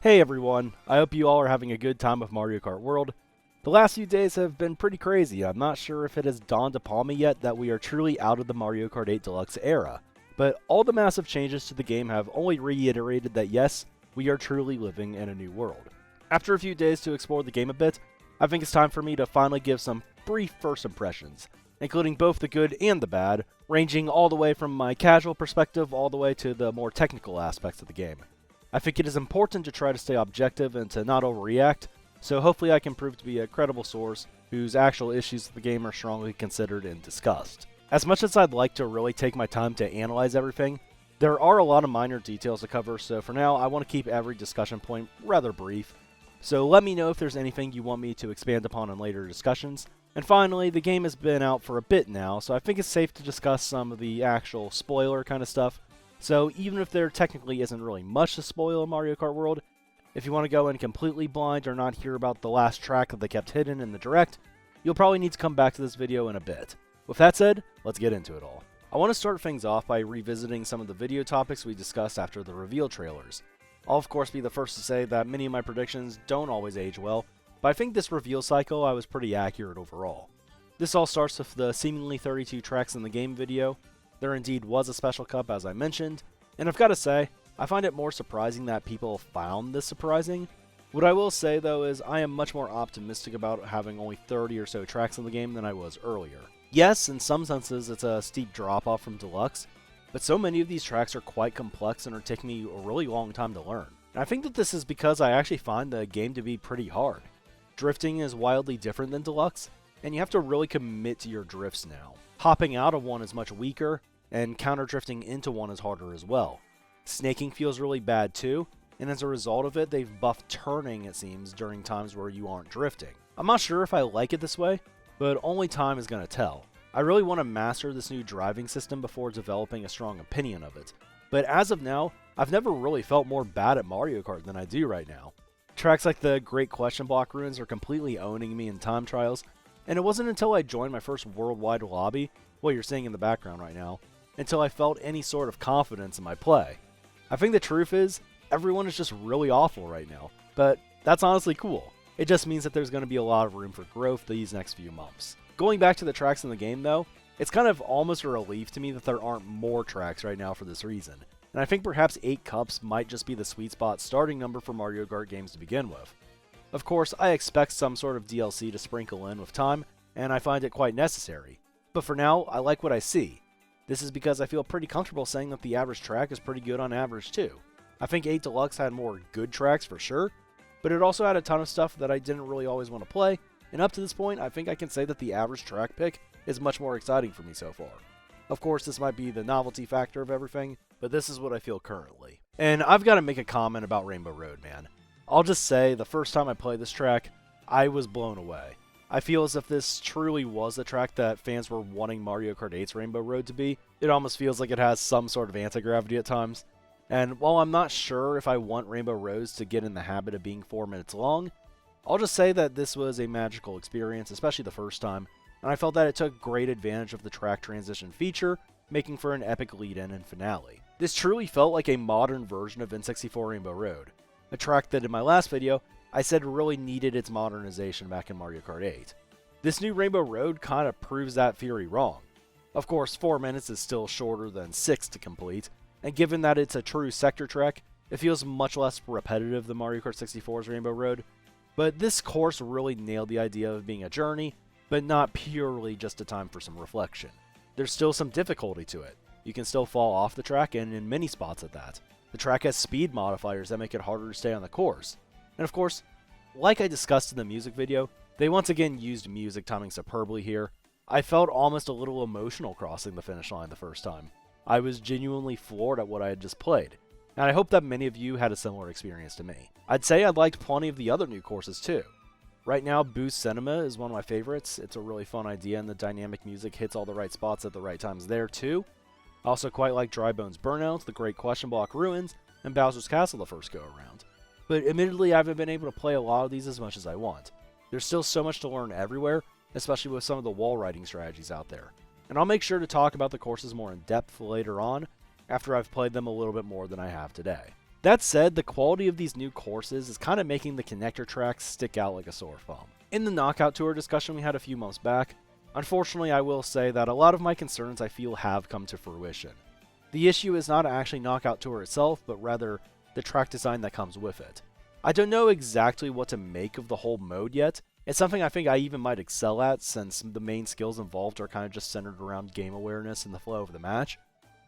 Hey everyone, I hope you all are having a good time with Mario Kart World. The last few days have been pretty crazy. I'm not sure if it has dawned upon me yet that we are truly out of the Mario Kart 8 Deluxe era, but all the massive changes to the game have only reiterated that yes, we are truly living in a new world. After a few days to explore the game a bit, I think it's time for me to finally give some brief first impressions, including both the good and the bad, ranging all the way from my casual perspective all the way to the more technical aspects of the game. I think it is important to try to stay objective and to not overreact, so hopefully I can prove to be a credible source whose actual issues of the game are strongly considered and discussed. As much as I'd like to really take my time to analyze everything, there are a lot of minor details to cover, so for now I want to keep every discussion point rather brief. So let me know if there's anything you want me to expand upon in later discussions. And finally, the game has been out for a bit now, so I think it's safe to discuss some of the actual spoiler kind of stuff. So even if there technically isn't really much to spoil in Mario Kart World, if you want to go in completely blind or not hear about the last track that they kept hidden in the Direct, you'll probably need to come back to this video in a bit. With that said, let's get into it all. I want to start things off by revisiting some of the video topics we discussed after the reveal trailers. I'll of course be the first to say that many of my predictions don't always age well, but I think this reveal cycle I was pretty accurate overall. This all starts with the seemingly 32 tracks in the game video. There indeed was a special cup, as I mentioned, and I've got to say, I find it more surprising that people found this surprising. What I will say, though, is I am much more optimistic about having only 30 or so tracks in the game than I was earlier. Yes, in some senses, it's a steep drop-off from Deluxe, but so many of these tracks are quite complex and are taking me a really long time to learn. And I think that this is because I actually find the game to be pretty hard. Drifting is wildly different than Deluxe, and you have to really commit to your drifts now. Hopping out of one is much weaker, and counter-drifting into one is harder as well. Snaking feels really bad too, and as a result of it, they've buffed turning, it seems, during times where you aren't drifting. I'm not sure if I like it this way, but only time is going to tell. I really want to master this new driving system before developing a strong opinion of it, but as of now, I've never really felt more bad at Mario Kart than I do right now. Tracks like the Great Question Block ruins are completely owning me in time trials, and it wasn't until I joined my first worldwide lobby, what you're seeing in the background right now, until I felt any sort of confidence in my play. I think the truth is, everyone is just really awful right now, but that's honestly cool. It just means that there's going to be a lot of room for growth these next few months. Going back to the tracks in the game though, it's kind of almost a relief to me that there aren't more tracks right now for this reason, and I think perhaps 8 cups might just be the sweet spot starting number for Mario Kart games to begin with. Of course, I expect some sort of DLC to sprinkle in with time, and I find it quite necessary, but for now, I like what I see. This is because I feel pretty comfortable saying that the average track is pretty good on average too. I think 8 Deluxe had more good tracks for sure, but it also had a ton of stuff that I didn't really always want to play, and up to this point I think I can say that the average track pick is much more exciting for me so far. Of course this might be the novelty factor of everything, but this is what I feel currently. And I've got to make a comment about Rainbow Road, man. I'll just say, the first time I played this track, I was blown away. I feel as if this truly was the track that fans were wanting Mario Kart 8's Rainbow Road to be. It almost feels like it has some sort of anti-gravity at times. And while I'm not sure if I want Rainbow Roads to get in the habit of being 4 minutes long, I'll just say that this was a magical experience, especially the first time, and I felt that it took great advantage of the track transition feature, making for an epic lead-in and finale. This truly felt like a modern version of N64 Rainbow Road, a track that in my last video, I said really needed its modernization back in Mario Kart 8. This new Rainbow Road kind of proves that theory wrong. Of course, 4 minutes is still shorter than 6 to complete, and given that it's a true sector track, it feels much less repetitive than Mario Kart 64's Rainbow Road, but this course really nailed the idea of being a journey, but not purely just a time for some reflection. There's still some difficulty to it. You can still fall off the track, and in many spots at that. The track has speed modifiers that make it harder to stay on the course. And of course, like I discussed in the music video, they once again used music timing superbly here. I felt almost a little emotional crossing the finish line the first time. I was genuinely floored at what I had just played, and I hope that many of you had a similar experience to me. I'd say I liked plenty of the other new courses too. Right now, Boost Cinema is one of my favorites. It's a really fun idea, and the dynamic music hits all the right spots at the right times there too. I also quite like Dry Bones Burnout, the Great Question Block Ruins, and Bowser's Castle the first go around. But admittedly, I haven't been able to play a lot of these as much as I want. There's still so much to learn everywhere, especially with some of the wall riding strategies out there. And I'll make sure to talk about the courses more in depth later on, after I've played them a little bit more than I have today. That said, the quality of these new courses is kind of making the connector tracks stick out like a sore thumb. In the Knockout Tour discussion we had a few months back, unfortunately I will say that a lot of my concerns I feel have come to fruition. The issue is not actually Knockout Tour itself, but rather the track design that comes with it. I don't know exactly what to make of the whole mode yet. It's something I think I even might excel at, since the main skills involved are kind of just centered around game awareness and the flow of the match,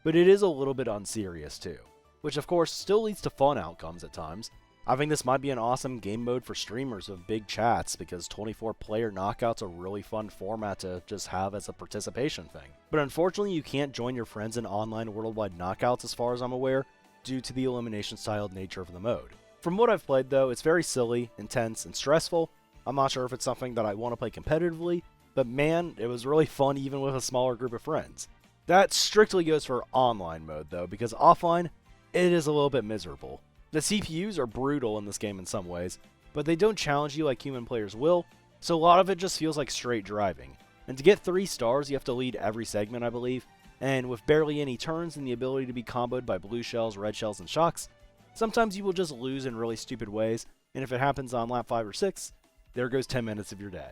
but it is a little bit unserious too, which of course still leads to fun outcomes at times. I think this might be an awesome game mode for streamers with big chats, because 24-player knockout's a really fun format to just have as a participation thing. But unfortunately you can't join your friends in online worldwide knockouts as far as I'm aware, due to the elimination-styled nature of the mode. From what I've played though, it's very silly, intense, and stressful. I'm not sure if it's something that I want to play competitively, but man, it was really fun even with a smaller group of friends. That strictly goes for online mode though, because offline, it is a little bit miserable. The CPUs are brutal in this game in some ways, but they don't challenge you like human players will, so a lot of it just feels like straight driving. And to get 3 stars, you have to lead every segment, I believe, and with barely any turns and the ability to be comboed by blue shells, red shells, and shocks, sometimes you will just lose in really stupid ways, and if it happens on lap 5 or 6, there goes 10 minutes of your day.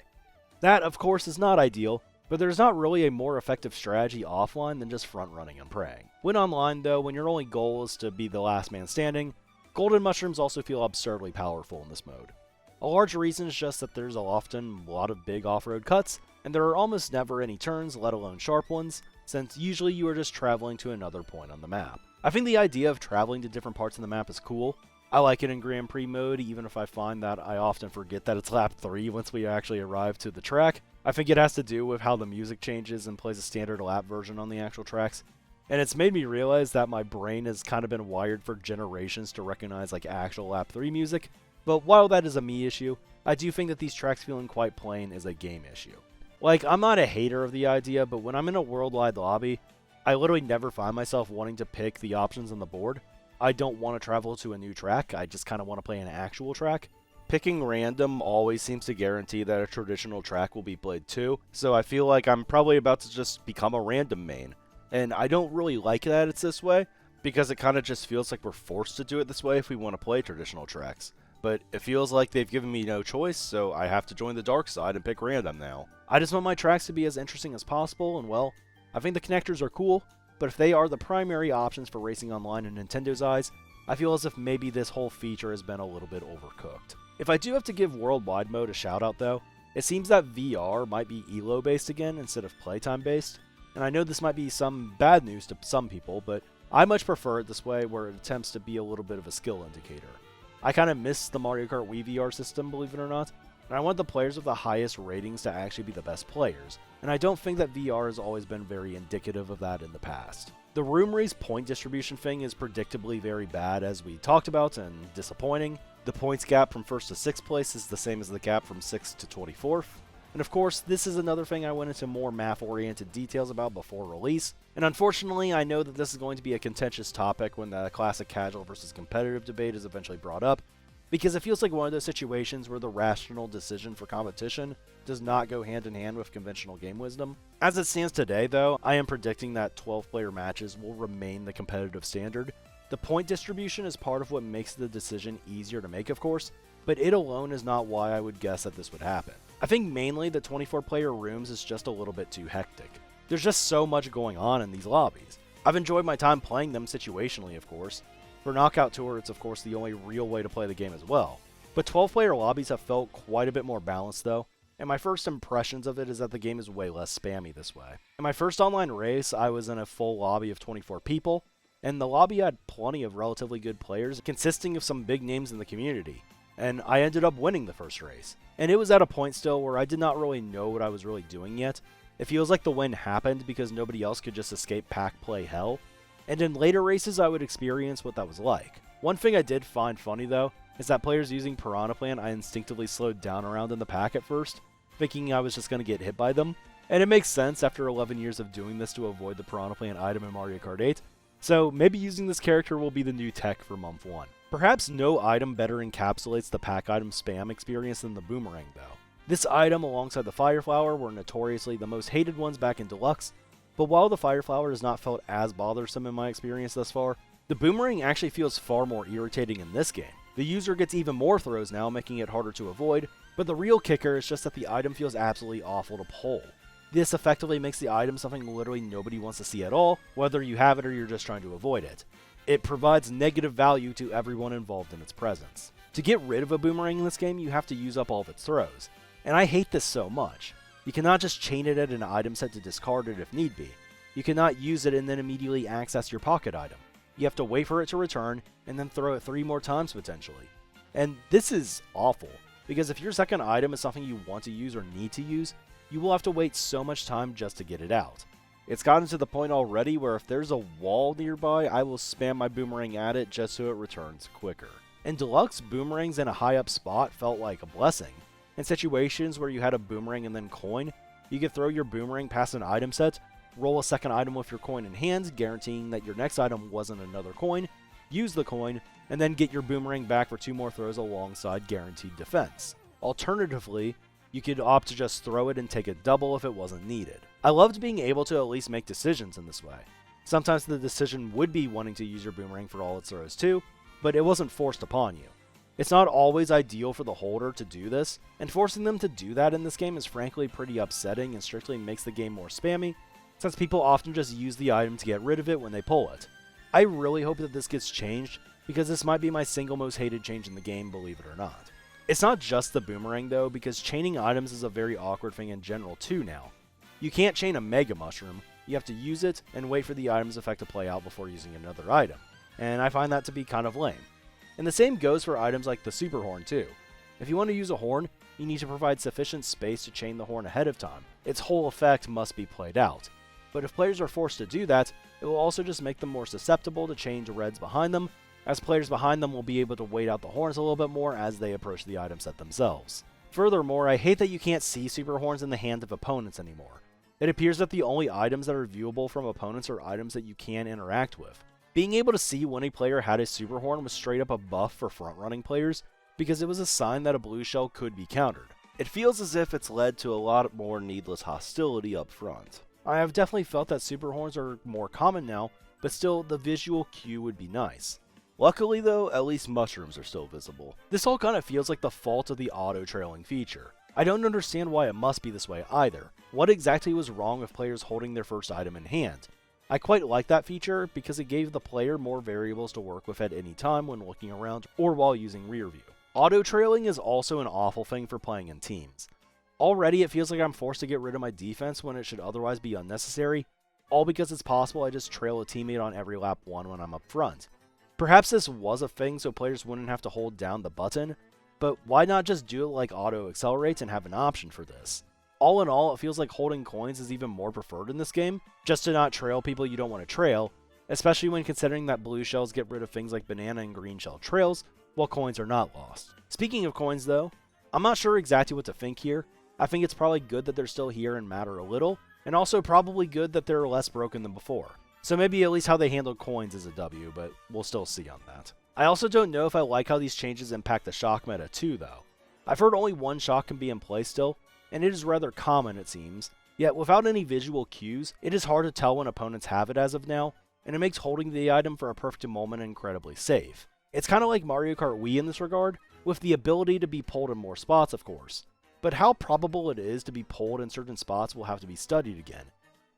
That, of course, is not ideal, but there's not really a more effective strategy offline than just front-running and praying. When online, though, when your only goal is to be the last man standing, golden mushrooms also feel absurdly powerful in this mode. A large reason is just that there's often a lot of big off-road cuts, and there are almost never any turns, let alone sharp ones, since usually you are just traveling to another point on the map. I think the idea of traveling to different parts of the map is cool. I like it in Grand Prix mode, even if I find that I often forget that it's lap 3 once we actually arrive to the track. I think it has to do with how the music changes and plays a standard lap version on the actual tracks. And it's made me realize that my brain has kind of been wired for generations to recognize like actual lap 3 music. But while that is a me issue, I do think that these tracks feeling quite plain is a game issue. Like, I'm not a hater of the idea, but when I'm in a worldwide lobby, I literally never find myself wanting to pick the options on the board. I don't want to travel to a new track, I just kind of want to play an actual track. Picking random always seems to guarantee that a traditional track will be played too, so I feel like I'm probably about to just become a random main. And I don't really like that it's this way, because it kind of just feels like we're forced to do it this way if we want to play traditional tracks. But it feels like they've given me no choice, so I have to join the dark side and pick random now. I just want my tracks to be as interesting as possible, and well, I think the connectors are cool, but if they are the primary options for racing online in Nintendo's eyes, I feel as if maybe this whole feature has been a little bit overcooked. If I do have to give worldwide mode a shout out though, it seems that VR might be ELO based again instead of playtime based, and I know this might be some bad news to some people, but I much prefer it this way where it attempts to be a little bit of a skill indicator. I kind of miss the Mario Kart Wii VR system, believe it or not, and I want the players with the highest ratings to actually be the best players, and I don't think that VR has always been very indicative of that in the past. The room race point distribution thing is predictably very bad, as we talked about, and disappointing. The points gap from 1st to 6th place is the same as the gap from 6th to 24th. And of course, this is another thing I went into more math-oriented details about before release, and unfortunately I know that this is going to be a contentious topic when the classic casual versus competitive debate is eventually brought up, because it feels like one of those situations where the rational decision for competition does not go hand in hand with conventional game wisdom. As it stands today though, I am predicting that 12-player matches will remain the competitive standard. The point distribution is part of what makes the decision easier to make, of course, but it alone is not why I would guess that this would happen. I think mainly the 24-player rooms is just a little bit too hectic. There's just so much going on in these lobbies. I've enjoyed my time playing them situationally, of course. For Knockout Tour, it's of course the only real way to play the game as well. But 12-player lobbies have felt quite a bit more balanced though, and my first impressions of it is that the game is way less spammy this way. In my first online race, I was in a full lobby of 24 people, and the lobby had plenty of relatively good players, consisting of some big names in the community. And I ended up winning the first race. And it was at a point still where I did not really know what I was really doing yet. It feels like the win happened because nobody else could just escape pack play hell. And in later races I would experience what that was like. One thing I did find funny though, is that players using Piranha Plant I instinctively slowed down around in the pack at first, thinking I was just going to get hit by them. And it makes sense after 11 years of doing this to avoid the Piranha Plant item in Mario Kart 8, so maybe using this character will be the new tech for month 1. Perhaps no item better encapsulates the pack item spam experience than the Boomerang though. This item alongside the Fire Flower were notoriously the most hated ones back in Deluxe, but while the Fire Flower has not felt as bothersome in my experience thus far, The boomerang actually feels far more irritating in this game. The user gets even more throws now, making it harder to avoid, but the real kicker is just that the item feels absolutely awful to pull. This effectively makes the item something literally nobody wants to see at all, whether you have it or you're just trying to avoid it. It provides negative value to everyone involved in its presence. To get rid of a boomerang in this game, you have to use up all of its throws, and I hate this so much. You cannot just chain it at an item set to discard it if need be. You cannot use it and then immediately access your pocket item. You have to wait for it to return, and then throw it 3 more times potentially. And this is awful, because if your second item is something you want to use or need to use, you will have to wait so much time just to get it out. It's gotten to the point already where if there's a wall nearby, I will spam my boomerang at it just so it returns quicker. In Deluxe, boomerangs in a high up spot felt like a blessing. In situations where you had a boomerang and then coin, you could throw your boomerang past an item set, roll a second item with your coin in hand, guaranteeing that your next item wasn't another coin, use the coin, and then get your boomerang back for 2 more throws alongside guaranteed defense. Alternatively, you could opt to just throw it and take a double if it wasn't needed. I loved being able to at least make decisions in this way. Sometimes the decision would be wanting to use your boomerang for all its throws too, but it wasn't forced upon you. It's not always ideal for the holder to do this, and forcing them to do that in this game is frankly pretty upsetting and strictly makes the game more spammy, since people often just use the item to get rid of it when they pull it. I really hope that this gets changed, because this might be my single most hated change in the game, believe it or not. It's not just the boomerang though, because chaining items is a very awkward thing in general too now. You can't chain a Mega Mushroom, you have to use it and wait for the item's effect to play out before using another item, and I find that to be kind of lame. And the same goes for items like the Super Horn too. If you want to use a horn, you need to provide sufficient space to chain the horn ahead of time. Its whole effect must be played out. But if players are forced to do that, it will also just make them more susceptible to chain to reds behind them, as players behind them will be able to wait out the horns a little bit more as they approach the item set themselves. Furthermore, I hate that you can't see Super Horns in the hands of opponents anymore. It appears that the only items that are viewable from opponents are items that you can interact with. Being able to see when a player had a Super Horn was straight up a buff for front-running players, because it was a sign that a blue shell could be countered. It feels as if it's led to a lot more needless hostility up front. I have definitely felt that Super Horns are more common now, but still, the visual cue would be nice. Luckily though, at least mushrooms are still visible. This all kind of feels like the fault of the auto-trailing feature. I don't understand why it must be this way either. What exactly was wrong with players holding their first item in hand? I quite like that feature because it gave the player more variables to work with at any time when looking around or while using rear view. Auto-trailing is also an awful thing for playing in teams. Already it feels like I'm forced to get rid of my defense when it should otherwise be unnecessary, all because it's possible I just trail a teammate on every lap 1 when I'm up front. Perhaps this was a thing so players wouldn't have to hold down the button, but why not just do it like auto accelerate and have an option for this? All in all, it feels like holding coins is even more preferred in this game, just to not trail people you don't want to trail, especially when considering that blue shells get rid of things like banana and green shell trails, while coins are not lost. Speaking of coins though, I'm not sure exactly what to think here. I think it's probably good that they're still here and matter a little, and also probably good that they're less broken than before. So maybe at least how they handle coins is a W, but we'll still see on that. I also don't know if I like how these changes impact the shock meta too though. I've heard only one shock can be in play still, and it is rather common it seems, yet without any visual cues, it is hard to tell when opponents have it as of now, and it makes holding the item for a perfect moment incredibly safe. It's kind of like Mario Kart Wii in this regard, with the ability to be pulled in more spots of course, but how probable it is to be pulled in certain spots will have to be studied again.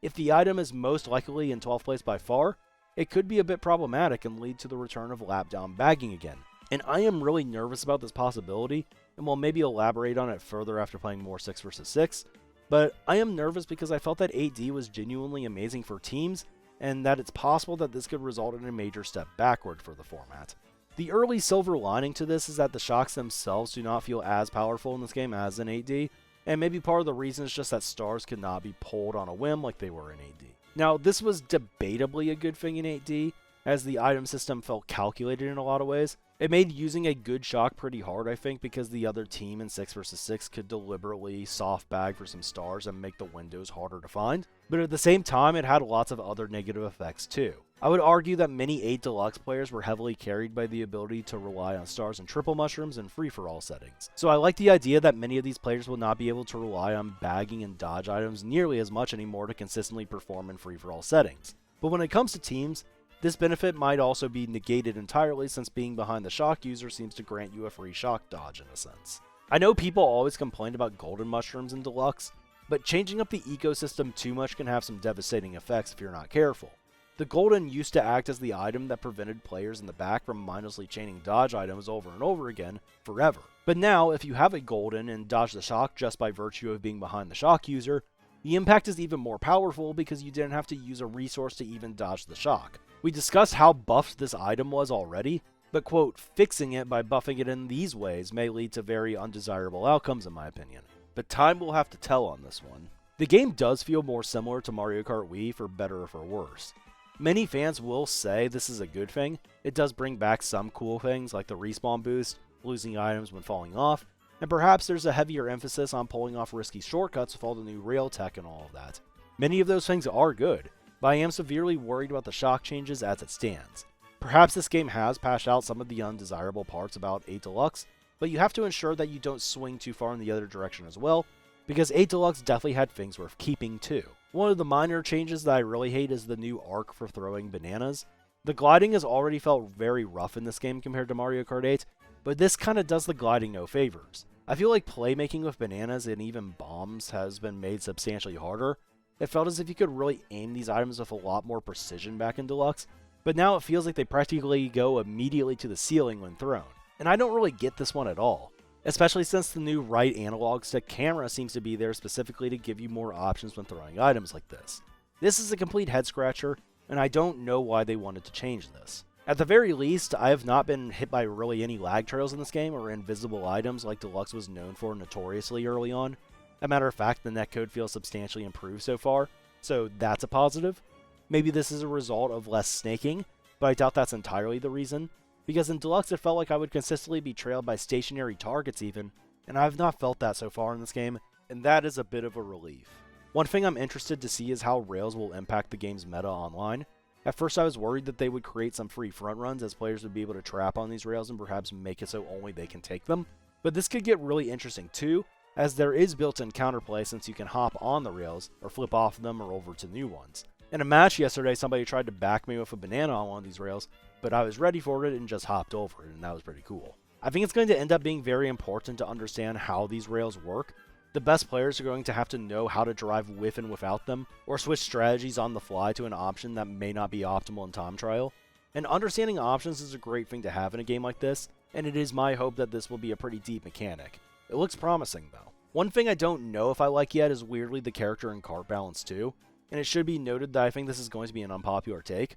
If the item is most likely in 12th place by far, it could be a bit problematic and lead to the return of lap down bagging again. And I am really nervous about this possibility, and will maybe elaborate on it further after playing more 6 vs 6, but I am nervous because I felt that 8D was genuinely amazing for teams, and that it's possible that this could result in a major step backward for the format. The early silver lining to this is that the shocks themselves do not feel as powerful in this game as in 8D, and maybe part of the reason is just that stars could not be pulled on a whim like they were in 8D. Now, this was debatably a good thing in 8D, as the item system felt calculated in a lot of ways. It made using a good shock pretty hard, I think, because the other team in 6 vs 6 could deliberately soft bag for some stars and make the windows harder to find. But at the same time, it had lots of other negative effects too. I would argue that many 8 Deluxe players were heavily carried by the ability to rely on stars and triple mushrooms in free-for-all settings. So I like the idea that many of these players will not be able to rely on bagging and dodge items nearly as much anymore to consistently perform in free-for-all settings. But when it comes to teams, This benefit might also be negated entirely since being behind the shock user seems to grant you a free shock dodge in a sense. I know people always complain about golden mushrooms in Deluxe, but changing up the ecosystem too much can have some devastating effects if you're not careful. The golden used to act as the item that prevented players in the back from mindlessly chaining dodge items over and over again forever. But now, if you have a golden and dodge the shock just by virtue of being behind the shock user, the impact is even more powerful because you didn't have to use a resource to even dodge the shock. We discussed how buffed this item was already, but quote, fixing it by buffing it in these ways may lead to very undesirable outcomes in my opinion. But time will have to tell on this one. The game does feel more similar to Mario Kart Wii for better or for worse. Many fans will say this is a good thing. It does bring back some cool things like the respawn boost, losing items when falling off, and perhaps there's a heavier emphasis on pulling off risky shortcuts with all the new rail tech and all of that. Many of those things are good, but I am severely worried about the shock changes as it stands. Perhaps this game has patched out some of the undesirable parts about 8 Deluxe, but you have to ensure that you don't swing too far in the other direction as well, because 8 Deluxe definitely had things worth keeping too. One of the minor changes that I really hate is the new arc for throwing bananas. The gliding has already felt very rough in this game compared to Mario Kart 8, but this kinda does the gliding no favors. I feel like playmaking with bananas and even bombs has been made substantially harder. It felt as if you could really aim these items with a lot more precision back in Deluxe, but now it feels like they practically go immediately to the ceiling when thrown. And I don't really get this one at all, especially since the new right analog stick camera seems to be there specifically to give you more options when throwing items like this. This is a complete head scratcher, and I don't know why they wanted to change this. At the very least, I have not been hit by really any lag trails in this game or invisible items like Deluxe was known for notoriously early on. As a matter of fact, the netcode feels substantially improved so far, so that's a positive. Maybe this is a result of less snaking, but I doubt that's entirely the reason, because in Deluxe it felt like I would consistently be trailed by stationary targets even, and I have not felt that so far in this game, and that is a bit of a relief. One thing I'm interested to see is how rails will impact the game's meta online. At first I was worried that they would create some free front runs as players would be able to trap on these rails and perhaps make it so only they can take them, but this could get really interesting too, as there is built-in counterplay since you can hop on the rails or flip off them or over to new ones. In a match yesterday, somebody tried to back me with a banana on one of these rails, but I was ready for it and just hopped over it, and that was pretty cool. I think it's going to end up being very important to understand how these rails work. The best players are going to have to know how to drive with and without them, or switch strategies on the fly to an option that may not be optimal in time trial. And understanding options is a great thing to have in a game like this, and it is my hope that this will be a pretty deep mechanic. It looks promising though. One thing I don't know if I like yet is weirdly the character and cart balance too, and it should be noted that I think this is going to be an unpopular take.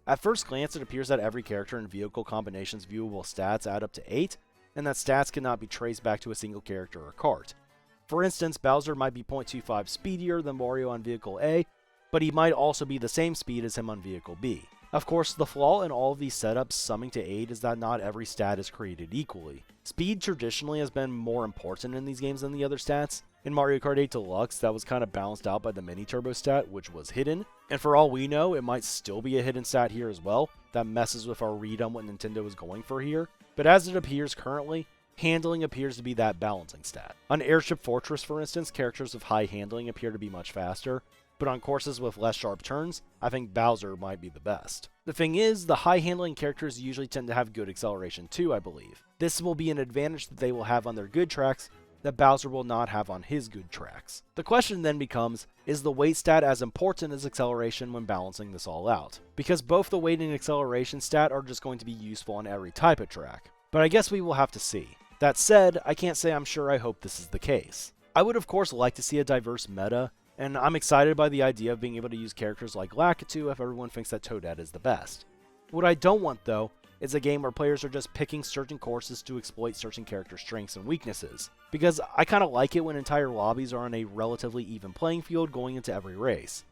At first glance, it appears that every character and vehicle combination's viewable stats add up to 8, and that stats cannot be traced back to a single character or cart. For instance, Bowser might be 0.25 speedier than Wario on Vehicle A, but he might also be the same speed as him on Vehicle B. Of course, the flaw in all of these setups summing to 8 is that not every stat is created equally. Speed traditionally has been more important in these games than the other stats. In Mario Kart 8 Deluxe, that was kind of balanced out by the mini turbo stat, which was hidden, and for all we know, it might still be a hidden stat here as well, that messes with our read on what Nintendo is going for here, but as it appears currently, handling appears to be that balancing stat. On Airship Fortress, for instance, characters with high handling appear to be much faster, but on courses with less sharp turns, I think Bowser might be the best. The thing is, the high handling characters usually tend to have good acceleration too, I believe. This will be an advantage that they will have on their good tracks that Bowser will not have on his good tracks. The question then becomes, is the weight stat as important as acceleration when balancing this all out? Because both the weight and acceleration stat are just going to be useful on every type of track. But I guess we will have to see. That said, I can't say I'm sure I hope this is the case. I would of course like to see a diverse meta, and I'm excited by the idea of being able to use characters like Lakitu if everyone thinks that Toadette is the best. What I don't want though, is a game where players are just picking certain courses to exploit certain character strengths and weaknesses, because I kinda like it when entire lobbies are on a relatively even playing field going into every race.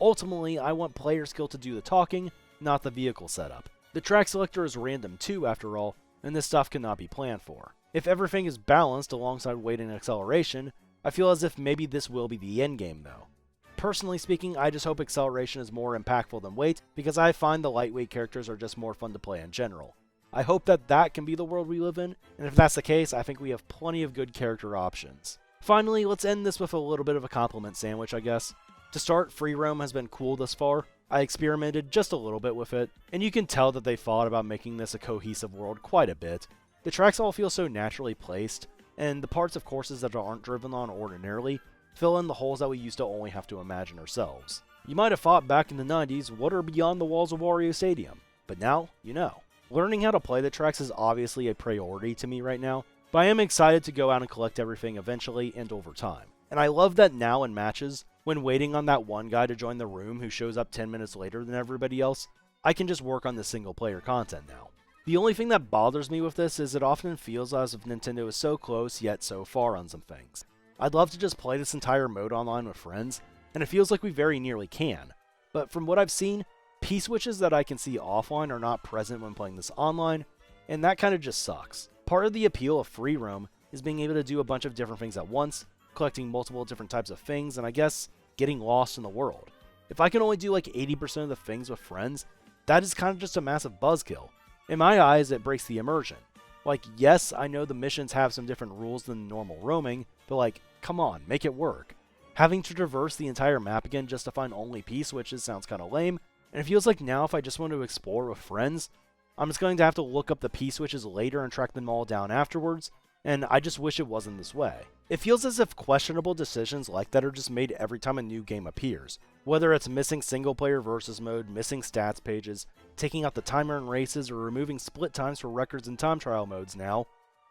Ultimately, I want player skill to do the talking, not the vehicle setup. The track selector is random too, after all, and this stuff cannot be planned for. If everything is balanced alongside weight and acceleration, I feel as if maybe this will be the endgame though. Personally speaking, I just hope acceleration is more impactful than weight, because I find the lightweight characters are just more fun to play in general. I hope that that can be the world we live in, and if that's the case, I think we have plenty of good character options. Finally, let's end this with a little bit of a compliment sandwich, I guess. To start, free roam has been cool thus far. I experimented just a little bit with it, and you can tell that they thought about making this a cohesive world quite a bit. The tracks all feel so naturally placed, and the parts of courses that aren't driven on ordinarily fill in the holes that we used to only have to imagine ourselves. You might have thought back in the 90s, what are beyond the walls of Wario Stadium? But now, you know. Learning how to play the tracks is obviously a priority to me right now, but I am excited to go out and collect everything eventually and over time. And I love that now in matches, when waiting on that one guy to join the room who shows up 10 minutes later than everybody else, I can just work on the single player content now. The only thing that bothers me with this is it often feels as if Nintendo is so close yet so far on some things. I'd love to just play this entire mode online with friends, and it feels like we very nearly can. But from what I've seen, P-switches that I can see offline are not present when playing this online, and that kind of just sucks. Part of the appeal of free roam is being able to do a bunch of different things at once, collecting multiple different types of things, and I guess getting lost in the world. If I can only do like 80% of the things with friends, that is kind of just a massive buzzkill. In my eyes, it breaks the immersion. Like, yes, I know the missions have some different rules than normal roaming, but like, come on, make it work. Having to traverse the entire map again just to find only P-switches sounds kind of lame, and it feels like now if I just want to explore with friends, I'm just going to have to look up the P-switches later and track them all down afterwards, and I just wish it wasn't this way. It feels as if questionable decisions like that are just made every time a new game appears. Whether it's missing single player versus mode, missing stats pages, taking out the timer in races, or removing split times for records and time trial modes now,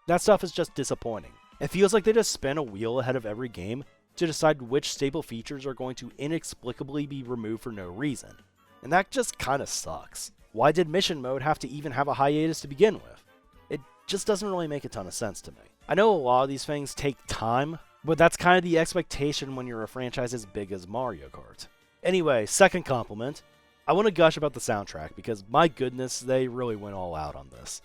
that stuff is just disappointing. It feels like they just spin a wheel ahead of every game to decide which staple features are going to inexplicably be removed for no reason. And that just kinda sucks. Why did mission mode have to even have a hiatus to begin with? It just doesn't really make a ton of sense to me. I know a lot of these things take time, but that's kind of the expectation when you're a franchise as big as Mario Kart. Anyway, second compliment. I want to gush about the soundtrack because my goodness, they really went all out on this.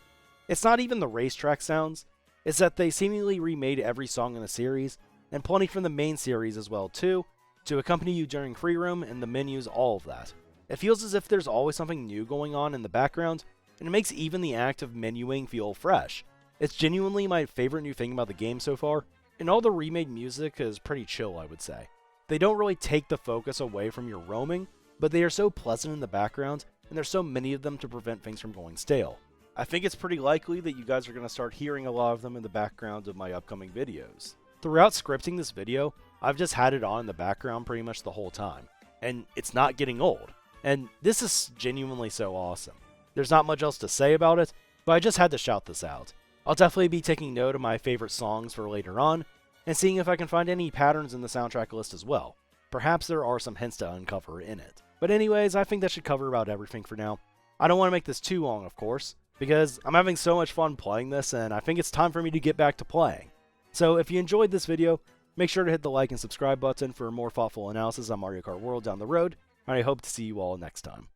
It's not even the racetrack sounds, it's that they seemingly remade every song in the series, and plenty from the main series as well too, to accompany you during free roam and the menus, all of that. It feels as if there's always something new going on in the background, and it makes even the act of menuing feel fresh. It's genuinely my favorite new thing about the game so far, and all the remade music is pretty chill, I would say. They don't really take the focus away from your roaming, but they are so pleasant in the background, and there's so many of them to prevent things from going stale. I think it's pretty likely that you guys are going to start hearing a lot of them in the background of my upcoming videos. Throughout scripting this video, I've just had it on in the background pretty much the whole time, and it's not getting old. And this is genuinely so awesome. There's not much else to say about it, but I just had to shout this out. I'll definitely be taking note of my favorite songs for later on, and seeing if I can find any patterns in the soundtrack list as well. Perhaps there are some hints to uncover in it. But anyways, I think that should cover about everything for now. I don't want to make this too long, of course, because I'm having so much fun playing this, and I think it's time for me to get back to playing. So if you enjoyed this video, make sure to hit the like and subscribe button for more thoughtful analysis on Mario Kart World down the road, and I hope to see you all next time.